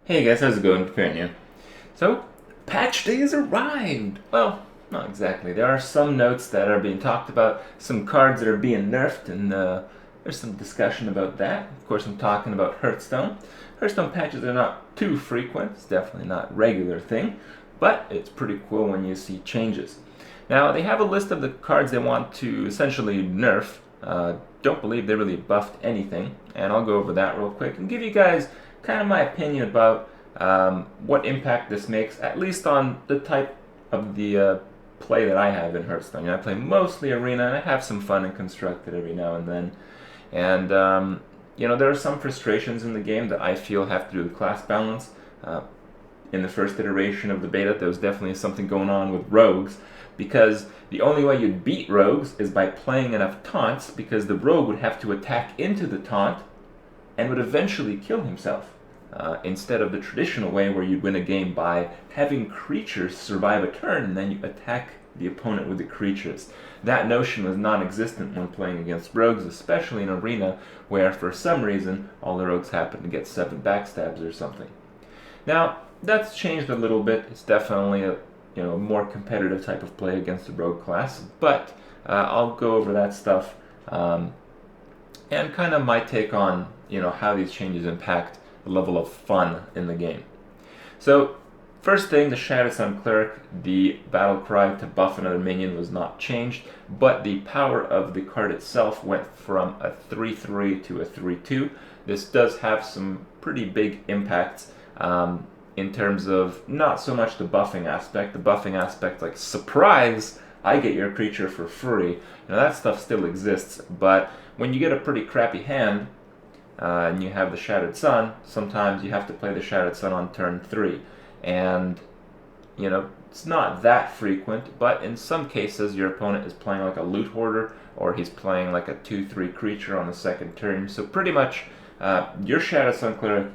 Hey guys, how's it going? Comparing you. So, patch day has arrived! Well, not exactly. There are some notes that are being talked about, some cards that are being nerfed, and there's some discussion about that. Of course, I'm talking about Hearthstone. Hearthstone patches are not too frequent, it's definitely not a regular thing, but it's pretty cool when you see changes. Now, they have a list of the cards they want to essentially nerf. Don't believe they really buffed anything, and I'll go over that real quick and give you guys kind of my opinion about what impact this makes, at least on the type of the play that I have in Hearthstone. I play mostly Arena, and I have some fun in Constructed every now and then. And, there are some frustrations in the game that I feel have to do with class balance. In the first iteration of the beta, there was definitely something going on with rogues, because the only way you'd beat rogues is by playing enough taunts, because the rogue would have to attack into the taunt and would eventually kill himself. Instead of the traditional way where you'd win a game by having creatures survive a turn and then you attack the opponent with the creatures. That notion was non-existent when playing against rogues, especially in Arena, where for some reason all the rogues happen to get 7 backstabs or something. Now, that's changed a little bit. It's definitely a more competitive type of play against the rogue class, but I'll go over that stuff and kind of my take on how these changes impact the level of fun in the game. So, first thing, the Sun Cleric, the battle cry to buff another minion was not changed, but the power of the card itself went from a 3/3 to a 3/2. This does have some pretty big impacts in terms of not so much the buffing aspect. The buffing aspect, like, surprise, I get your creature for free. That stuff still exists, but when you get a pretty crappy hand, and you have the Shattered Sun, sometimes you have to play the Shattered Sun on turn 3. And, it's not that frequent, but in some cases your opponent is playing like a Loot Hoarder, or he's playing like a 2/3 creature on the second turn. So pretty much, your Shattered Sun Cleric,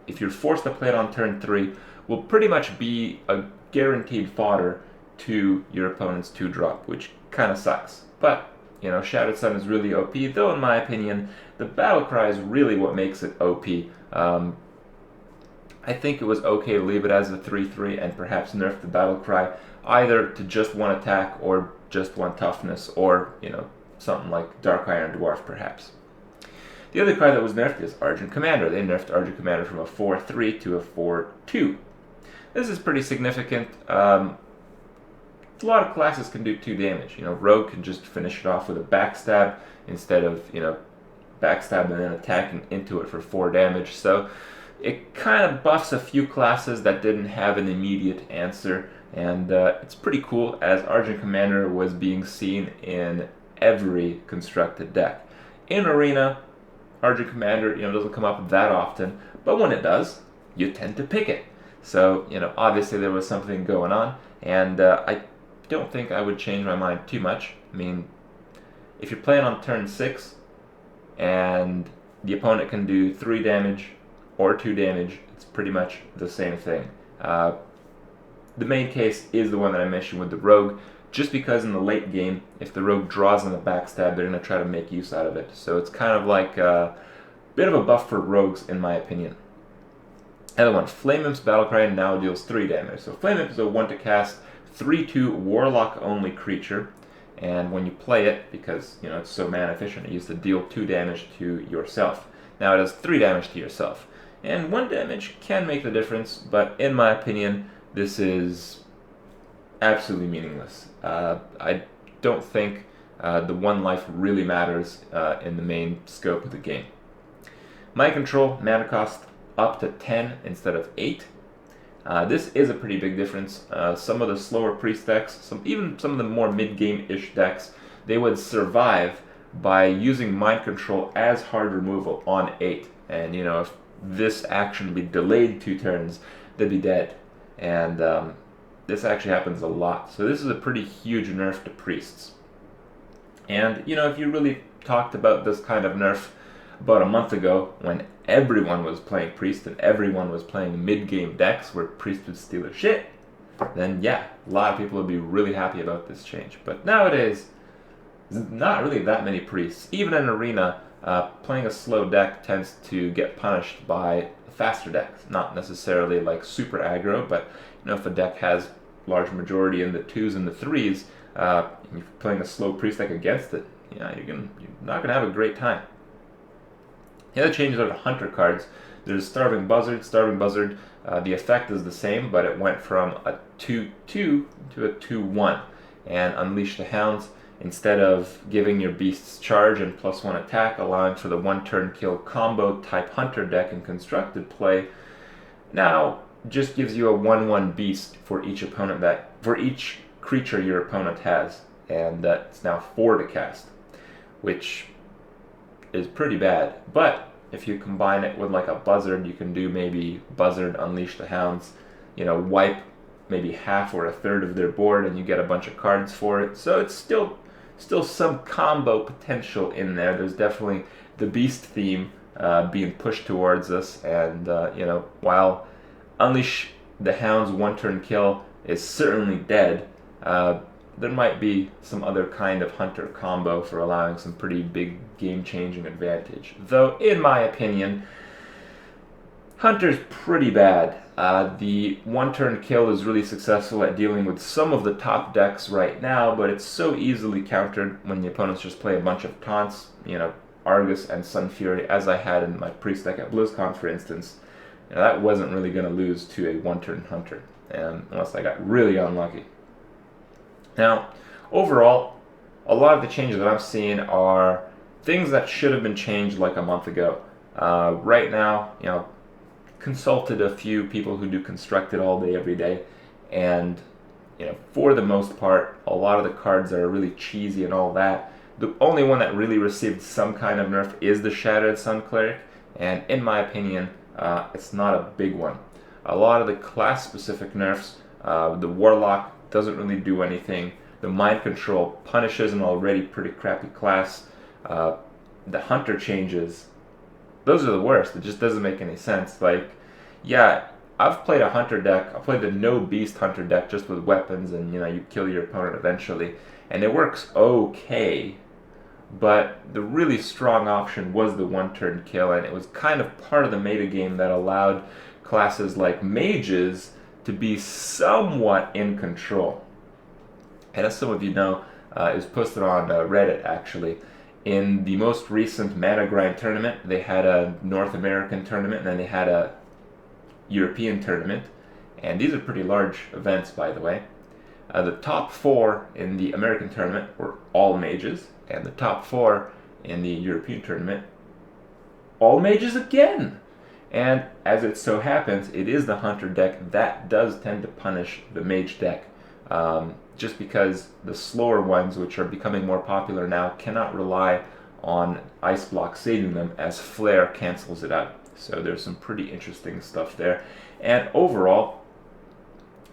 if you're forced to play it on turn 3, will pretty much be a guaranteed fodder to your opponent's 2-drop, which kind of sucks. But Shattered Sun is really OP, though in my opinion, the battle cry is really what makes it OP. I think it was okay to leave it as a 3/3 and perhaps nerf the battle cry, either to just one attack or just one toughness, or, something like Dark Iron Dwarf perhaps. The other card that was nerfed is Argent Commander. They nerfed Argent Commander from a 4/3 to a 4/2. This is pretty significant. A lot of classes can do 2 damage. Rogue can just finish it off with a backstab instead of, backstab and then attacking into it for 4 damage. So it kind of buffs a few classes that didn't have an immediate answer, and it's pretty cool, as Argent Commander was being seen in every constructed deck. In Arena, Argent Commander, doesn't come up that often, but when it does, you tend to pick it. So, obviously there was something going on, and I don't think I would change my mind too much. I mean, if you're playing on turn 6 and the opponent can do 3 damage or 2 damage, it's pretty much the same thing. The main case is the one that I mentioned with the rogue, just because in the late game, if the rogue draws on the backstab, they're going to try to make use out of it. So it's kind of like a bit of a buff for rogues, in my opinion. Other one, Flame Imp's Battlecry now deals 3 damage. So Flame Imp is a 1 to cast 3/2 Warlock only creature, and when you play it, because it's so mana efficient, it used to deal 2 damage to yourself. Now it does 3 damage to yourself, and 1 damage can make the difference, but in my opinion, this is absolutely meaningless. I don't think the 1 life really matters in the main scope of the game. Mind Control, mana cost up to 10 instead of 8. This is a pretty big difference. Some of the slower priest decks, even some of the more mid-game-ish decks, they would survive by using Mind Control as hard removal on 8. And, if this action be delayed 2 turns, they'd be dead. And this actually happens a lot. So this is a pretty huge nerf to priests. And, if you really talked about this kind of nerf about a month ago, when everyone was playing priest and everyone was playing mid-game decks where priest would steal their shit, then yeah, a lot of people would be really happy about this change. But nowadays, there's not really that many priests. Even in Arena, playing a slow deck tends to get punished by faster decks. Not necessarily like super aggro, but if a deck has large majority in the 2s and the 3s, and you're playing a slow priest deck against it, you're not gonna have a great time. The other changes are the hunter cards. There's Starving Buzzard. The effect is the same, but it went from a 2/2 to a 2/1. And Unleash the Hounds, instead of giving your beasts charge and +1 attack, allowing for the 1-turn kill combo type hunter deck in constructed play, now just gives you a 1/1 beast for each creature your opponent has, and it's now 4 to cast, which is pretty bad. But if you combine it with like a Buzzard, you can do maybe Buzzard, Unleash the Hounds, wipe maybe half or a third of their board, and you get a bunch of cards for it. So it's still some combo potential in there. There's definitely the beast theme being pushed towards us, and while Unleash the Hounds 1-turn kill is certainly dead, there might be some other kind of hunter combo for allowing some pretty big game-changing advantage. Though, in my opinion, hunter's pretty bad. The 1-turn kill is really successful at dealing with some of the top decks right now, but it's so easily countered when the opponents just play a bunch of taunts, Argus and Sun Fury, as I had in my priest deck at BlizzCon, for instance. That wasn't really going to lose to a 1-turn hunter, unless I got really unlucky. Now, overall, a lot of the changes that I'm seeing are things that should have been changed like a month ago. Right now, consulted a few people who do constructed all day, every day, and for the most part, a lot of the cards are really cheesy and all that. The only one that really received some kind of nerf is the Shattered Sun Cleric, and in my opinion, it's not a big one. A lot of the class-specific nerfs, the Warlock doesn't really do anything. The Mind Control punishes an already pretty crappy class. The Hunter changes, those are the worst. It just doesn't make any sense. Like, yeah, I've played a Hunter deck. I played the No Beast Hunter deck just with weapons, and you kill your opponent eventually, and it works okay. But the really strong option was the 1-turn kill, and it was kind of part of the metagame that allowed classes like Mages to be somewhat in control. And as some of you know, it was posted on Reddit actually. In the most recent Mana Grind tournament, they had a North American tournament, and then they had a European tournament. And these are pretty large events, by the way. The top 4 in the American tournament were all Mages, and the top 4 in the European tournament, all Mages again. And as it so happens, it is the Hunter deck that does tend to punish the Mage deck, just because the slower ones, which are becoming more popular now, cannot rely on Ice Block saving them, as Flare cancels it out. So there's some pretty interesting stuff there. And overall,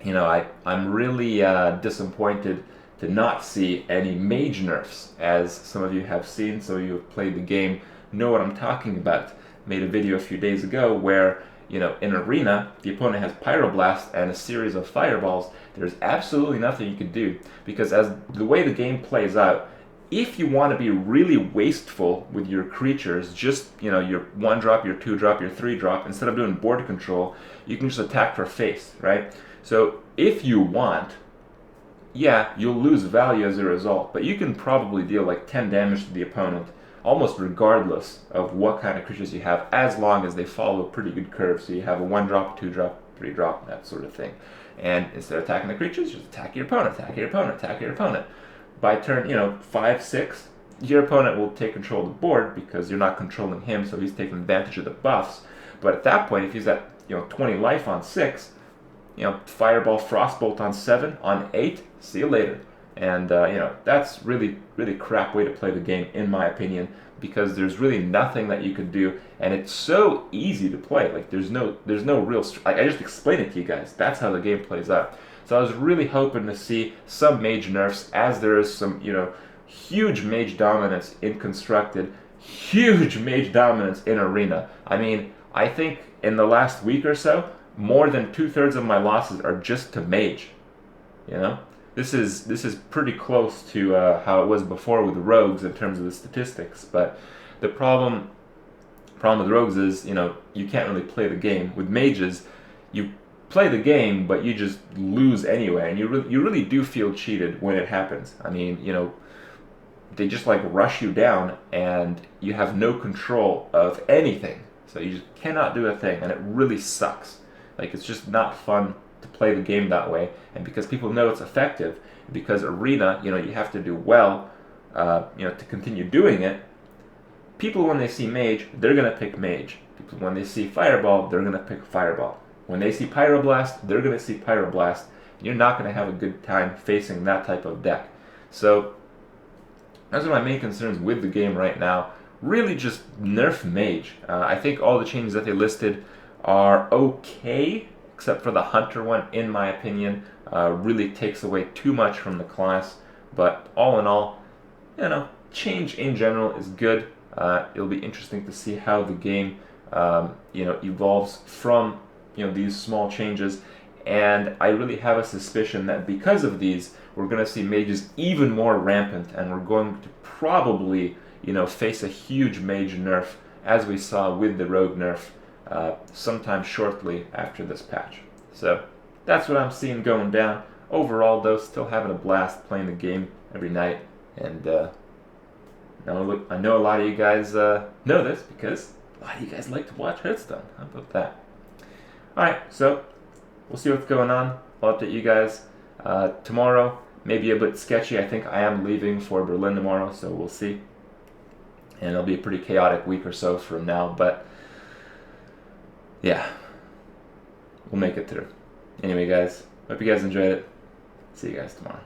I'm really disappointed to not see any Mage nerfs. As some of you have seen, so you have played the game, know what I'm talking about. Made a video a few days ago where, in Arena, the opponent has Pyroblast and a series of Fireballs. There's absolutely nothing you can do, because as the way the game plays out, if you want to be really wasteful with your creatures, just, your 1-drop, your 2-drop, your 3-drop, instead of doing board control, you can just attack for face, right? So if you want, yeah, you'll lose value as a result, but you can probably deal like 10 damage to the opponent, almost regardless of what kind of creatures you have, as long as they follow a pretty good curve. So you have a 1-drop, 2-drop, 3-drop, that sort of thing. And instead of attacking the creatures, just attack your opponent, attack your opponent, attack your opponent. By turn, 5, 6, your opponent will take control of the board because you're not controlling him, so he's taking advantage of the buffs. But at that point, if he's at 20 life on 6, Fireball, Frostbolt on 7, on 8, see you later. And that's really, really crap way to play the game, in my opinion, because there's really nothing that you could do, and it's so easy to play. Like there's no real. I just explained it to you guys. That's how the game plays out. So I was really hoping to see some Mage nerfs, as there is some huge Mage dominance in constructed, huge Mage dominance in Arena. I mean, I think in the last week or so, more than 2/3 of my losses are just to Mage. This is pretty close to how it was before with the Rogues in terms of the statistics, but the problem with rogues is, you can't really play the game. With mages, you play the game, but you just lose anyway, and you really do feel cheated when it happens. I mean, they just like rush you down, and you have no control of anything. So you just cannot do a thing, and it really sucks. Like, it's just not fun to play the game that way. And because people know it's effective, because Arena, you have to do well, to continue doing it. People, when they see Mage, they're gonna pick Mage. People, when they see Fireball, they're gonna pick Fireball. When they see Pyroblast, they're gonna see Pyroblast. You're not gonna have a good time facing that type of deck. So those are my main concerns with the game right now. Really just nerf Mage. I think all the changes that they listed are okay, except for the Hunter one, in my opinion. Really takes away too much from the class. But all in all, change in general is good. It'll be interesting to see how the game, evolves from, these small changes. And I really have a suspicion that because of these, we're going to see mages even more rampant, and we're going to probably, face a huge mage nerf, as we saw with the rogue nerf, sometime shortly after this patch. So that's what I'm seeing going down. Overall, though, still having a blast playing the game every night, and I know a lot of you guys know this because a lot of you guys like to watch Hearthstone. How about that? Alright, so we'll see what's going on. I'll update you guys tomorrow. Maybe a bit sketchy. I think I am leaving for Berlin tomorrow, so we'll see. And it'll be a pretty chaotic week or so from now, but yeah, we'll make it through. Anyway, guys, hope you guys enjoyed it. See you guys tomorrow.